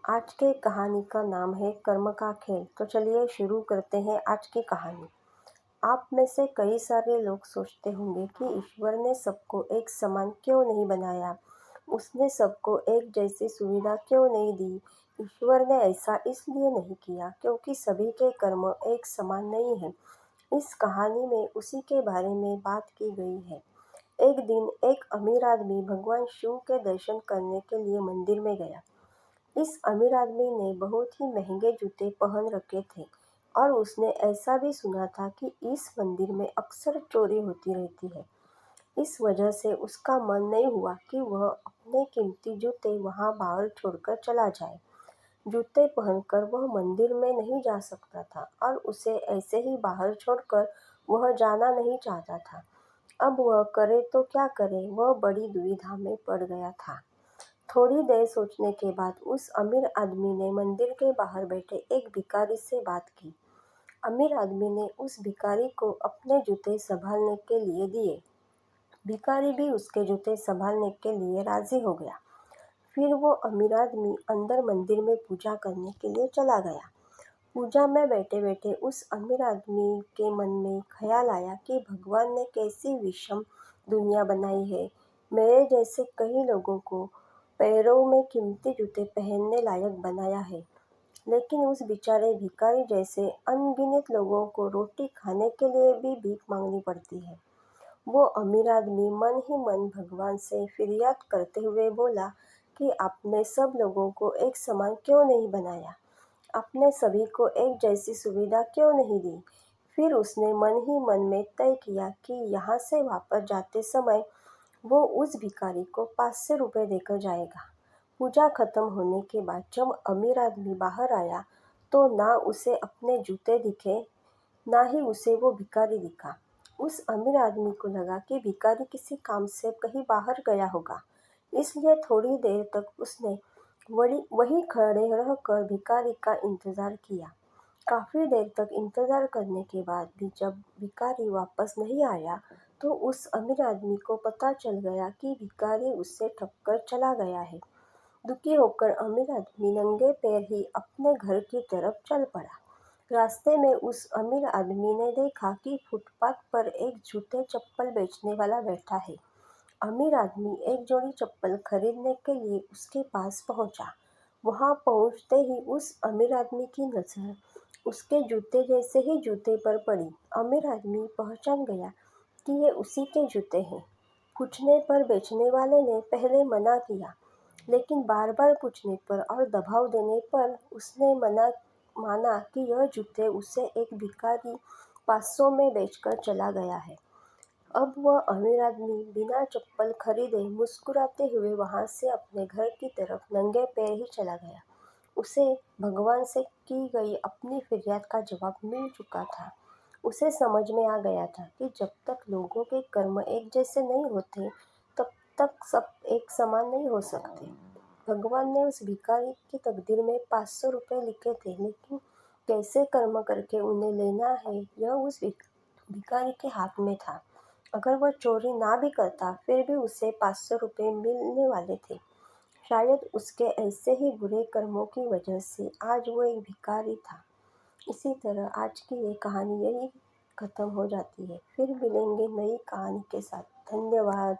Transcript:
आज के कहानी का नाम है कर्म का खेल। तो चलिए शुरू करते हैं आज की कहानी। आप में से कई सारे लोग सोचते होंगे कि ईश्वर ने सबको एक समान क्यों नहीं बनाया, उसने सबको एक जैसी सुविधा क्यों नहीं दी। ईश्वर ने ऐसा इसलिए नहीं किया क्योंकि सभी के कर्म एक समान नहीं है। इस कहानी में उसी के बारे में बात की गई है। एक दिन एक अमीर आदमी भगवान शिव के दर्शन करने के लिए मंदिर में गया। इस अमीर आदमी ने बहुत ही महंगे जूते पहन रखे थे और उसने ऐसा भी सुना था कि इस मंदिर में अक्सर चोरी होती रहती है। इस वजह से उसका मन नहीं हुआ कि वह अपने कीमती जूते वहां बाहर छोड़कर चला जाए। जूते पहनकर वह मंदिर में नहीं जा सकता था और उसे ऐसे ही बाहर छोड़कर वह जाना नहीं चाहता था। अब वह करे तो क्या करे, वह बड़ी दुविधा में पड़ गया था। थोड़ी देर सोचने के बाद उस अमीर आदमी ने मंदिर के बाहर बैठे एक भिखारी से बात की। अमीर आदमी ने उस भिखारी को अपने जूते संभालने के लिए दिए। भिखारी भी उसके जूते संभालने के लिए राजी हो गया। फिर वो अमीर आदमी अंदर मंदिर में पूजा करने के लिए चला गया। पूजा में बैठे बैठे उस अमीर आदमी के मन में ख्याल आया कि भगवान ने कैसी विषम दुनिया बनाई है। मेरे जैसे कई लोगों को पैरों में कीमती जूते पहनने लायक बनाया है, लेकिन उस बेचारे भिखारी जैसे अनगिनत लोगों को रोटी खाने के लिए भी भीख मांगनी पड़ती है। वो अमीर आदमी मन ही मन भगवान से फरियाद करते हुए बोला कि आपने सब लोगों को एक समान क्यों नहीं बनाया, आपने सभी को एक जैसी सुविधा क्यों नहीं दी। फिर उसने मन ही मन में तय किया कि यहाँ से वापस जाते समय वो उस भिखारी को 500 रुपये देकर जाएगा। पूजा खत्म होने के बाद जब अमीर आदमी बाहर आया तो ना उसे अपने जूते दिखे, ना ही उसे वो भिखारी दिखा। उस अमीर आदमी को लगा कि भिखारी किसी काम से कहीं बाहर गया होगा, इसलिए थोड़ी देर तक उसने वहीं खड़े रहकर भिखारी का इंतजार किया। काफी देर तक इंतजार करने के बाद भी जब भिखारी वापस नहीं आया तो उस अमीर आदमी को पता चल गया कि भिखारी उससे ठगकर चला गया है। दुखी होकर अमीर आदमी नंगे पैर ही अपने घर की तरफ चल पड़ा। रास्ते में उस अमीर आदमी ने देखा कि फुटपाथ पर एक जूते चप्पल बेचने वाला बैठा है। अमीर आदमी एक जोड़ी चप्पल खरीदने के लिए उसके पास पहुंचा। वहां पहुंचते ही उस अमीर आदमी की नजर उसके जूते जैसे ही जूते पर पड़ी। अमीर आदमी पहचान गया कि ये उसी के जूते हैं। पूछने पर बेचने वाले ने पहले मना किया, लेकिन बार बार पूछने पर और दबाव देने पर उसने माना कि यह जूते उसे एक भिखारी 500 में बेचकर चला गया है। अब वह अमीर आदमी बिना चप्पल खरीदे मुस्कुराते हुए वहां से अपने घर की तरफ नंगे पैर ही चला गया। उसे भगवान से की गई अपनी फरियाद का जवाब मिल चुका था। उसे समझ में आ गया था कि जब तक लोगों के कर्म एक जैसे नहीं होते, तब तक सब एक समान नहीं हो सकते। भगवान ने उस भिखारी की तकदीर में 500 रुपये लिखे थे, लेकिन कैसे कर्म करके उन्हें लेना है यह उस भिखारी के हाथ में था। अगर वह चोरी ना भी करता फिर भी उसे 500 रुपये मिलने वाले थे। शायद उसके ऐसे ही बुरे कर्मों की वजह से आज वो एक भिखारी था। इसी तरह आज की ये कहानी यही खत्म हो जाती है। फिर मिलेंगे नई कहानी के साथ। धन्यवाद।